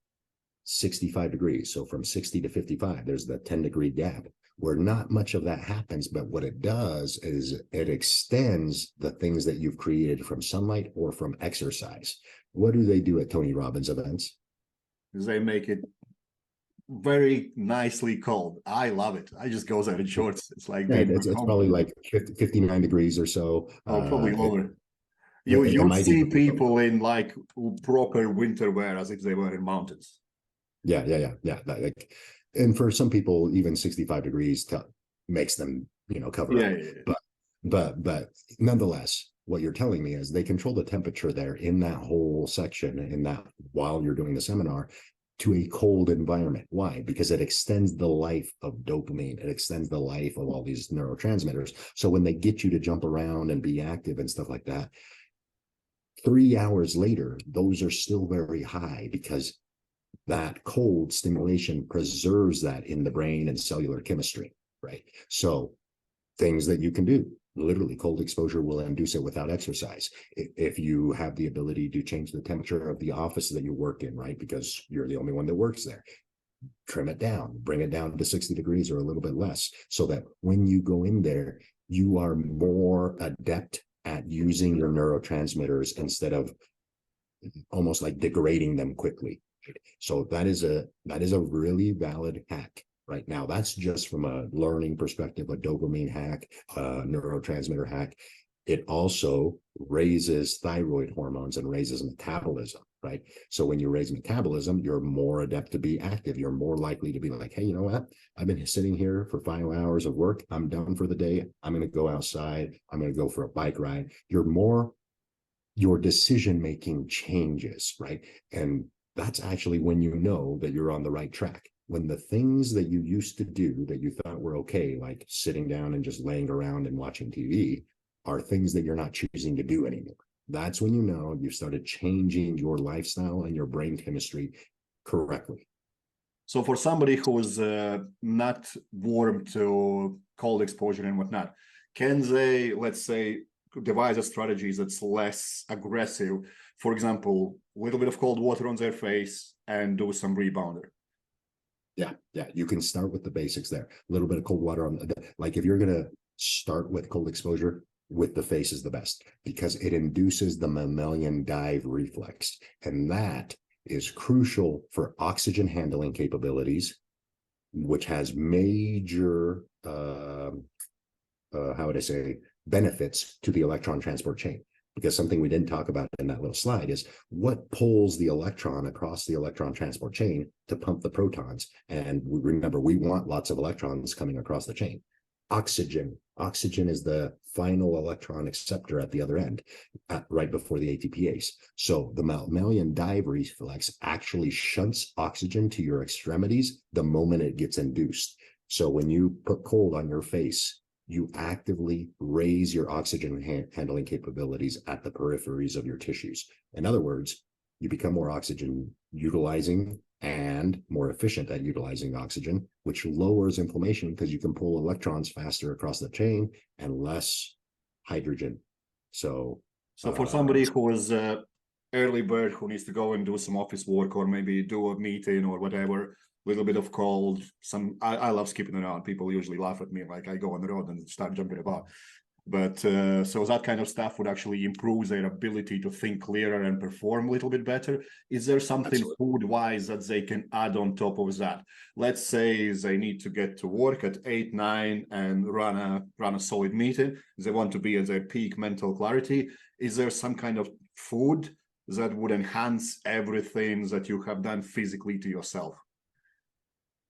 65 degrees, so from 60 to 55, there's the 10-degree gap. where not much of that happens, but what it does is it extends the things that you've created from sunlight or from exercise. What do they do at Tony Robbins events? They make it very nicely cold. I love it. I just go there in shorts. It's like being It's home. probably like 59 degrees or so. Oh, probably lower. It You'd might see even be lower. people in like proper winter wear as if they were in mountains. Yeah. Like, and for some people, even 65 degrees makes them, cover up. Yeah. But nonetheless, what you're telling me is they control the temperature there in that whole section, in that while you're doing the seminar, to a cold environment. Why? Because it extends the life of dopamine. It extends the life of all these neurotransmitters. So when they get you to jump around and be active and stuff like that, 3 hours later, those are still very high because that cold stimulation preserves that in the brain and cellular chemistry, right? So things that you can do, literally cold exposure will induce it without exercise. If you have the ability to change the temperature of the office that you work in, right? Because you're the only one that works there, trim it down, bring it down to 60 degrees or a little bit less, so that when you go in there, you are more adept at using your neurotransmitters instead of almost like degrading them quickly. So that is a really valid hack. Right now, that's just from a learning perspective, a dopamine hack, a neurotransmitter hack. It also raises thyroid hormones and raises metabolism, right? So when you raise metabolism, you're more adept to be active. You're more likely to be like, hey, you know what? I've been sitting here for 5 hours of work. I'm done for the day. I'm going to go outside. I'm going to go for a bike ride. Your decision-making changes, right? And that's actually when you know that you're on the right track. When the things that you used to do that you thought were okay, like sitting down and just laying around and watching TV, are things that you're not choosing to do anymore. That's when you know you've started changing your lifestyle and your brain chemistry correctly. So for somebody who is not warm to cold exposure and whatnot, can they, let's say, devise a strategy that's less aggressive? For example, a little bit of cold water on their face and do some rebounder. Yeah. You can start with the basics there. A little bit of cold water on like if you're going to start with cold exposure, with the face is the best because it induces the mammalian dive reflex. And that is crucial for oxygen handling capabilities, which has major, how would I say, benefits to the electron transport chain. Because something we didn't talk about in that little slide is what pulls the electron across the electron transport chain to pump the protons. And remember, we want lots of electrons coming across the chain. Oxygen. Oxygen is the final electron acceptor at the other end, right before the ATPase. So the mammalian dive reflex actually shunts oxygen to your extremities the moment it gets induced. So when you put cold on your face, you actively raise your oxygen handling capabilities at the peripheries of your tissues. In other words, you become more oxygen utilizing and more efficient at utilizing oxygen, which lowers inflammation because you can pull electrons faster across the chain and less hydrogen. So for somebody who is early bird who needs to go and do some office work or maybe do a meeting or whatever, little bit of cold, I love skipping around. People usually laugh at me like I go on the road and start jumping about. But so that kind of stuff would actually improve their ability to think clearer and perform a little bit better. Is there something food-wise that they can add on top of that? Let's say they need to get to work at 8, 9 and run a solid meeting. They want to be at their peak mental clarity. Is there some kind of food that would enhance everything that you have done physically to yourself?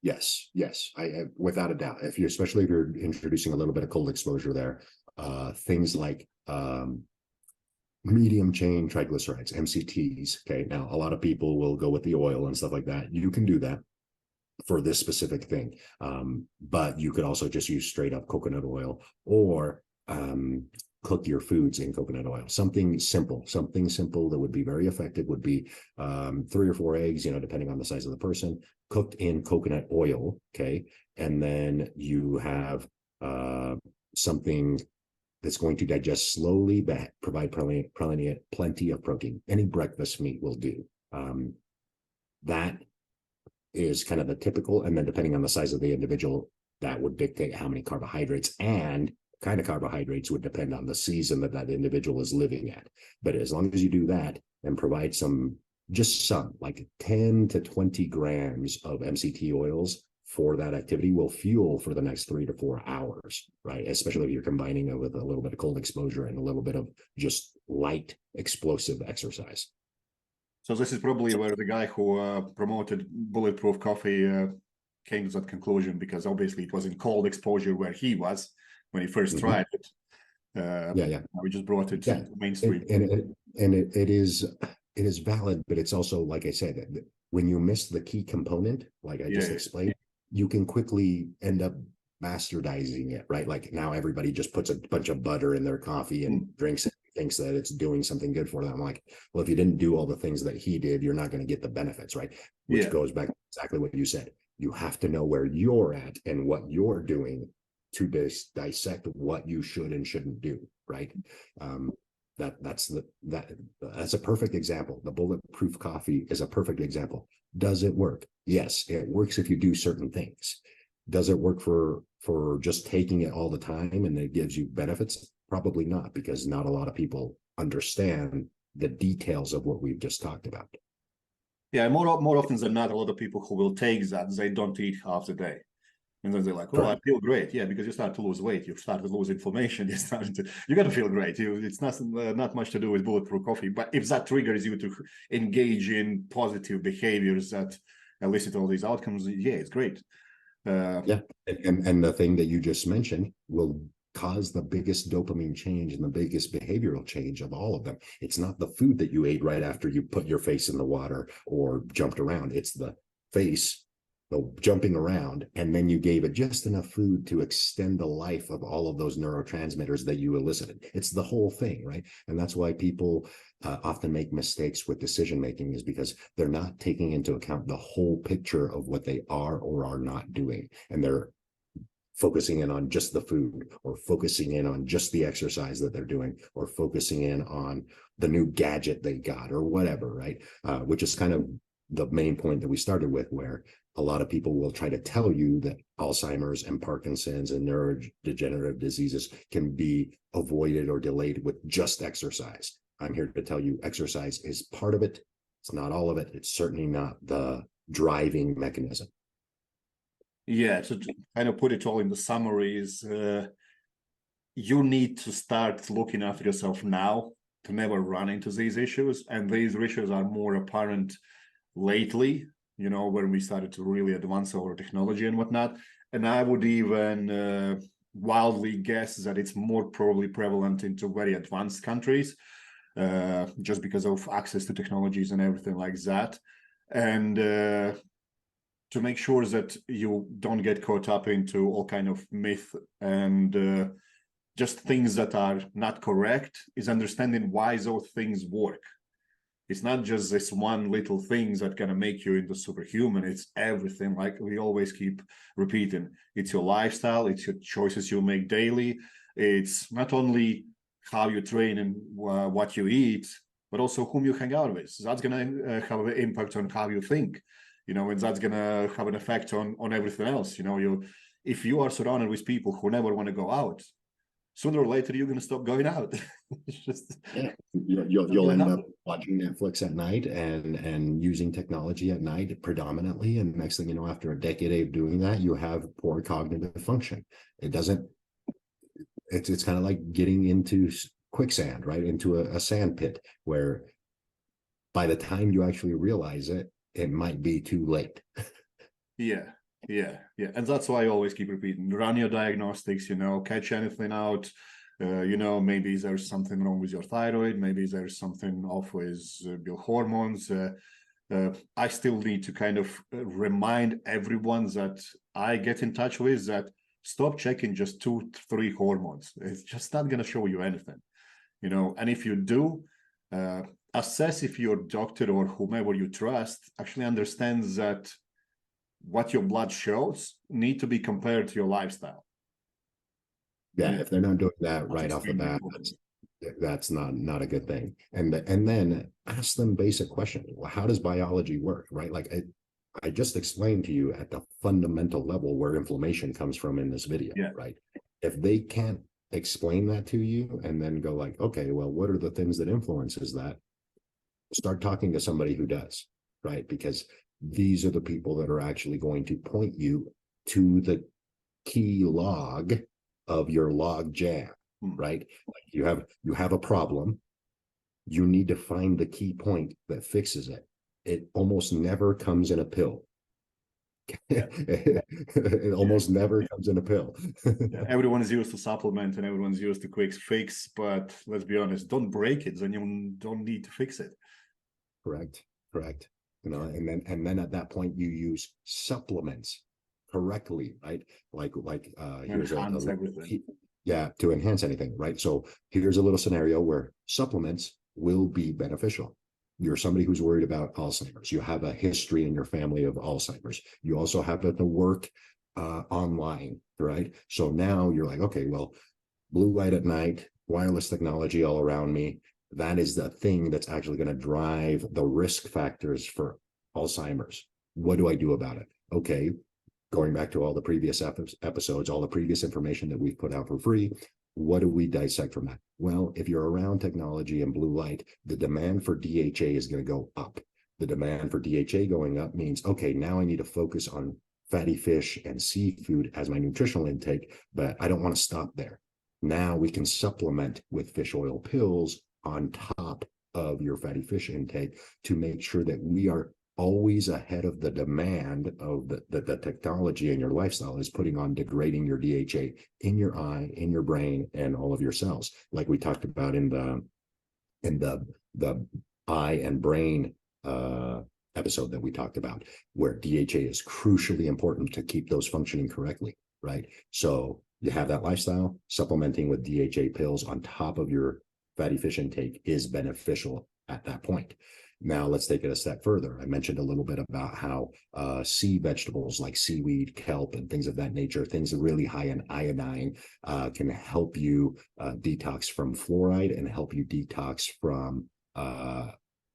Yes, I without a doubt. Especially if you're introducing a little bit of cold exposure there, things like medium chain triglycerides, MCTs. Okay, now a lot of people will go with the oil and stuff like that. You can do that for this specific thing, but you could also just use straight up coconut oil or cook your foods in coconut oil. Something simple that would be very effective would be 3 or 4 eggs, depending on the size of the person, cooked in coconut oil. Okay. And then you have something that's going to digest slowly, but provide plenty of protein. Any breakfast meat will do. That is kind of the typical, and then depending on the size of the individual, that would dictate how many carbohydrates, and kind of carbohydrates would depend on the season that that individual is living at. But as long as you do that and provide just some like 10 to 20 grams of MCT oils for that activity, will fuel for the next 3 to 4 hours, right? Especially if you're combining it with a little bit of cold exposure and a little bit of just light explosive exercise. So this is probably where the guy who promoted Bulletproof Coffee came to that conclusion, because obviously it was in cold exposure where he was when he first tried it. We just brought it to mainstream. It is valid, but it's also, like I said, when you miss the key component, like I just explained, you can quickly end up bastardizing it, right? Like now everybody just puts a bunch of butter in their coffee and drinks it, thinks that it's doing something good for them. I'm like, well, if you didn't do all the things that he did, you're not going to get the benefits, right? Which goes back to exactly what you said. You have to know where you're at and what you're doing to dissect what you should and shouldn't do, right? That's a perfect example. The Bulletproof Coffee is a perfect example. Does it work? Yes, it works if you do certain things. Does it work for just taking it all the time and it gives you benefits? Probably not, because not a lot of people understand the details of what we've just talked about. Yeah, more often than not, a lot of people who will take that, they don't eat half the day. And then they're like, oh, I feel great. Yeah, because you start to lose weight, you start to lose inflammation, you're going to feel great. It's not much to do with Bulletproof Coffee. But if that triggers you to engage in positive behaviors that elicit all these outcomes, yeah, it's great. And the thing that you just mentioned will cause the biggest dopamine change and the biggest behavioral change of all of them. It's not the food that you ate right after you put your face in the water or jumped around. It's the face, the jumping around, and then you gave it just enough food to extend the life of all of those neurotransmitters that you elicited. It's the whole thing, right? And that's why people often make mistakes with decision making, is because they're not taking into account the whole picture of what they are or are not doing. And they're focusing in on just the food, or focusing in on just the exercise that they're doing, or focusing in on the new gadget they got or whatever, right? Which is kind of the main point that we started with, where a lot of people will try to tell you that Alzheimer's and Parkinson's and neurodegenerative diseases can be avoided or delayed with just exercise. I'm here to tell you exercise is part of it. It's not all of it. It's certainly not the driving mechanism. Yeah, to kind of put it all in the summaries, you need to start looking after yourself now to never run into these issues. And these issues are more apparent lately, when we started to really advance our technology and whatnot. And I would even wildly guess that it's more probably prevalent into very advanced countries, just because of access to technologies and everything like that. And to make sure that you don't get caught up into all kind of myth and just things that are not correct, is understanding why those things work. It's not just this one little thing that's going to make you into superhuman. It's everything, like we always keep repeating. It's your lifestyle. It's your choices you make daily. It's not only how you train and what you eat, but also whom you hang out with. That's going to have an impact on how you think, and that's going to have an effect on everything else. If you are surrounded with people who never want to go out, sooner or later you're going to stop going out. It's just you'll end up watching Netflix at night and using technology at night predominantly, and next thing you know, after a decade of doing that, you have poor cognitive function. It's kind of like getting into quicksand, right? Into a sand pit, where by the time you actually realize it, it might be too late. Yeah. And that's why I always keep repeating, run your diagnostics, catch anything out. Maybe there's something wrong with your thyroid. Maybe there's something off with your hormones. I still need to kind of remind everyone that I get in touch with that stop checking just 2-3 hormones. It's just not going to show you anything, and if you do, assess if your doctor or whomever you trust actually understands that what your blood shows need to be compared to your lifestyle. Yeah, if they're not doing that right off the bat, that's not a good thing. And then ask them basic questions. Well, how does biology work, right? Like I just explained to you at the fundamental level where inflammation comes from in this video, Yeah. right? If they can't explain that to you and then go like, okay, well, what are the things that influences that? Start talking to somebody who does, right? Because these are the people that are actually going to point you to the key log of your log jam, right? Like you have a problem. You need to find the key point that fixes it. It almost never comes in a pill. It almost never comes in a pill. Everyone is used to supplement and everyone's used to quick fix, but let's be honest, don't break it, then you don't need to fix it. Correct. You know, and then at that point you use supplements correctly, right? Like here's everything. Yeah, to enhance anything, right? So here's a little scenario where supplements will be beneficial. You're somebody who's worried about Alzheimer's. You have a history in your family of Alzheimer's. You also happen to work online, right? So now you're like, okay, well, blue light at night, wireless technology all around me. That is the thing that's actually going to drive the risk factors for Alzheimer's. What do I do about it? Okay, going back to all the previous episodes, all the previous information that we've put out for free, what do we dissect from that? Well, if you're around technology and blue light, the demand for DHA is going to go up. The demand for DHA going up means, okay, now I need to focus on fatty fish and seafood as my nutritional intake, but I don't want to stop there. Now we can supplement with fish oil pills on top of your fatty fish intake to make sure that we are always ahead of the demand of the technology and your lifestyle is putting on degrading your DHA in your eye, in your brain, and all of your cells, like we talked about in the eye and brain episode that we talked about, where DHA is crucially important to keep those functioning correctly, right? So you have that lifestyle, supplementing with DHA pills on top of your fatty fish intake is beneficial at that point. Now let's take it a step further. I mentioned a little bit about how sea vegetables like seaweed, kelp, and things of that nature, things really high in iodine, can help you detox from fluoride and help you detox from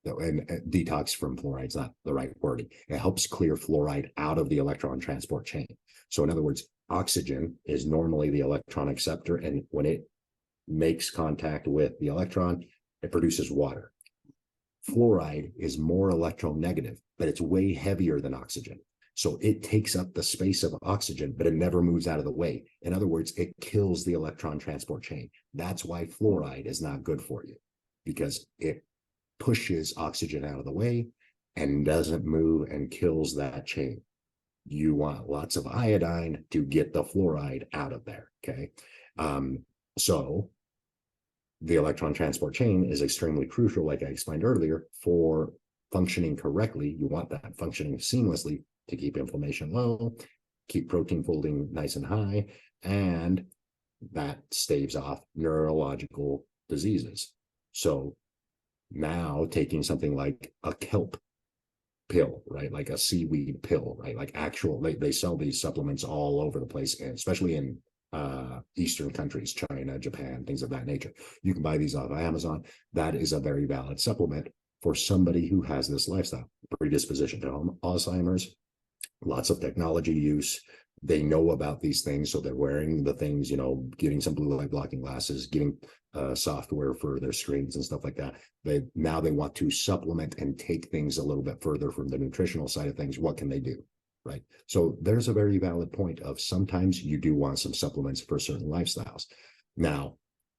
detox from fluoride is not the right wording. It helps clear fluoride out of the electron transport chain. So in other words, oxygen is normally the electron acceptor, and when it makes contact with the electron, it produces water. Fluoride is more electronegative, but it's way heavier than oxygen. So it takes up the space of oxygen, but it never moves out of the way. In other words, it kills the electron transport chain. That's why fluoride is not good for you, because it pushes oxygen out of the way and doesn't move and kills that chain. You want lots of iodine to get the fluoride out of there, okay? So the electron transport chain is extremely crucial, like I explained earlier, for functioning correctly. You want that functioning seamlessly to keep inflammation low, keep protein folding nice and high, and that staves off neurological diseases. So now taking something like a kelp pill, right? Like a seaweed pill, right? Like actual, they sell these supplements all over the place, and especially in Eastern countries, China, Japan, things of that nature. You can buy these off of Amazon. That is a very valid supplement for somebody who has this lifestyle predisposition to Alzheimer's, lots of technology use. They know about these things, so they're wearing the things, you know, getting some blue light blocking glasses, getting software for their screens and stuff like that. They want to supplement and take things a little bit further from the nutritional side of things. What can they do? Right. So there's a very valid point of sometimes you do want some supplements for certain lifestyles. Now,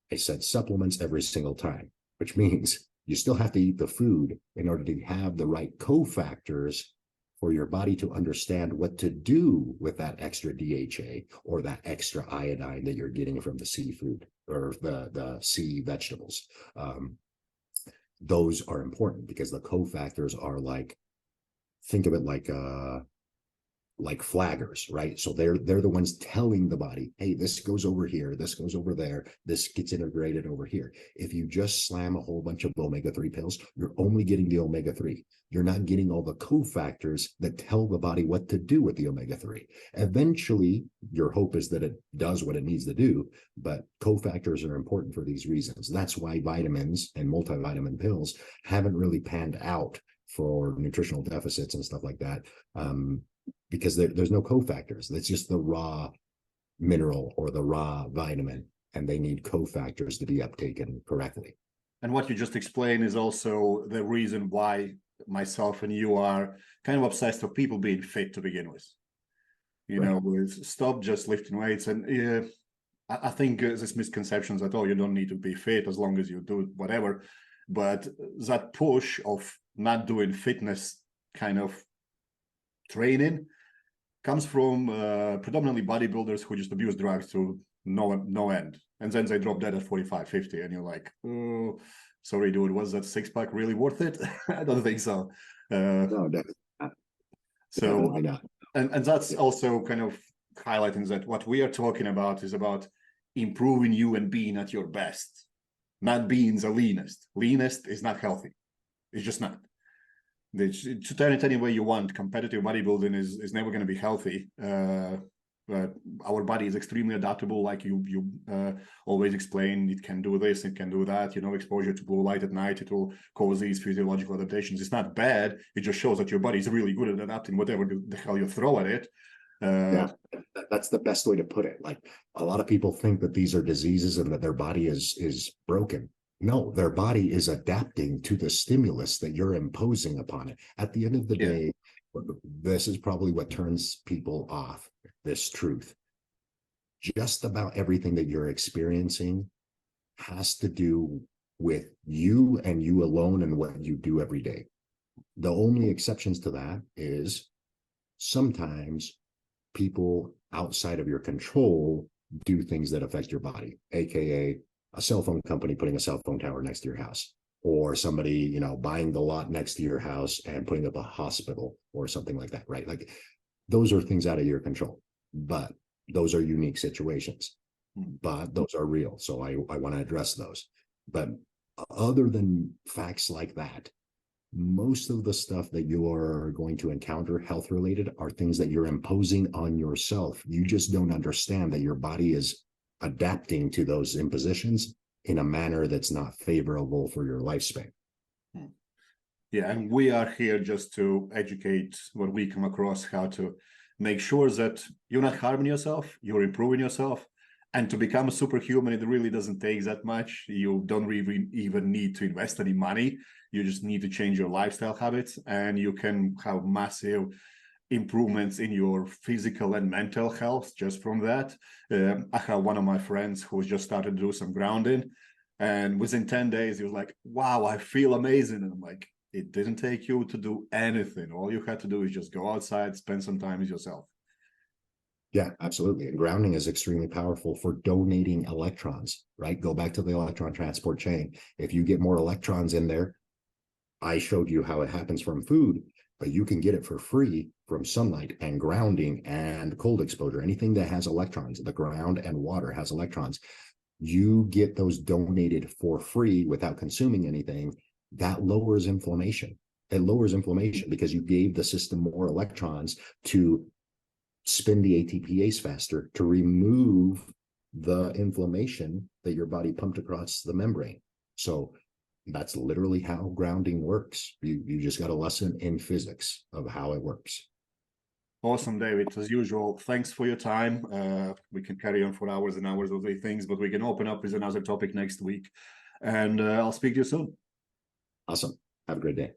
I said supplements every single time, which means you still have to eat the food in order to have the right cofactors for your body to understand what to do with that extra DHA or that extra iodine that you're getting from the seafood or the sea vegetables. Those are important because the cofactors are like, think of it like flaggers, right? So they're the ones telling the body, hey, this goes over here, this goes over there, this gets integrated over here. If you just slam a whole bunch of omega-3 pills, you're only getting the omega-3. You're not getting all the cofactors that tell the body what to do with the omega-3. Eventually, your hope is that it does what it needs to do, but cofactors are important for these reasons. That's why vitamins and multivitamin pills haven't really panned out for nutritional deficits and stuff like that, because there's no cofactors. It's just the raw mineral or the raw vitamin, and they need cofactors to be uptaken correctly. And what you just explained is also the reason why myself and you are kind of obsessed with people being fit to begin with. You know, with stop just lifting weights. And I think there's misconceptions that, oh, you don't need to be fit as long as you do whatever. But that push of not doing fitness kind of training comes from predominantly bodybuilders who just abuse drugs to no end. And then they drop dead at 45, 50. And you're like, oh, sorry, dude, was that six-pack really worth it? I don't think so. No, definitely not. So, definitely not. And that's also kind of highlighting that what we are talking about is about improving you and being at your best, not being the leanest. Leanest is not healthy. It's just not. To turn it any way you want, competitive bodybuilding is never going to be healthy. But our body is extremely adaptable, like you always explain. It can do this, it can do that. You know, exposure to blue light at night, it will cause these physiological adaptations. It's not bad. It just shows that your body is really good at adapting whatever the hell you throw at it. Yeah, that's the best way to put it. Like, a lot of people think that these are diseases and that their body is broken. No, their body is adapting to the stimulus that you're imposing upon it. At the end of the day, this is probably what turns people off, this truth. Just about everything that you're experiencing has to do with you and you alone and what you do every day. The only exceptions to that is sometimes people outside of your control do things that affect your body, aka a cell phone company putting a cell phone tower next to your house, or somebody, you know, buying the lot next to your house and putting up a hospital or something like that, right? Like, those are things out of your control, but those are unique situations, but those are real. So I want to address those. But other than facts like that, most of the stuff that you are going to encounter health related are things that you're imposing on yourself. You just don't understand that your body is adapting to those impositions in a manner that's not favorable for your lifespan. Yeah, and we are here just to educate what we come across, how to make sure that you're not harming yourself, you're improving yourself. And to become a superhuman, it really doesn't take that much. You don't really even need to invest any money. You just need to change your lifestyle habits, and you can have massive improvements in your physical and mental health just from that. I have one of my friends who just started to do some grounding, and within 10 days, he was like, wow, I feel amazing. And I'm like, it didn't take you to do anything. All you had to do is just go outside, spend some time with yourself. Yeah, absolutely. And grounding is extremely powerful for donating electrons, right? Go back to the electron transport chain. If you get more electrons in there, I showed you how it happens from food, but you can get it for free from sunlight and grounding and cold exposure. Anything that has electrons, the ground and water has electrons. You get those donated for free without consuming anything. That lowers inflammation. It lowers inflammation because you gave the system more electrons to spin the ATPase faster, to remove the inflammation that your body pumped across the membrane. So that's literally how grounding works. You just got a lesson in physics of how it works. Awesome, David. As usual, thanks for your time. We can carry on for hours and hours of these things, but we can open up with another topic next week. And I'll speak to you soon. Awesome. Have a great day.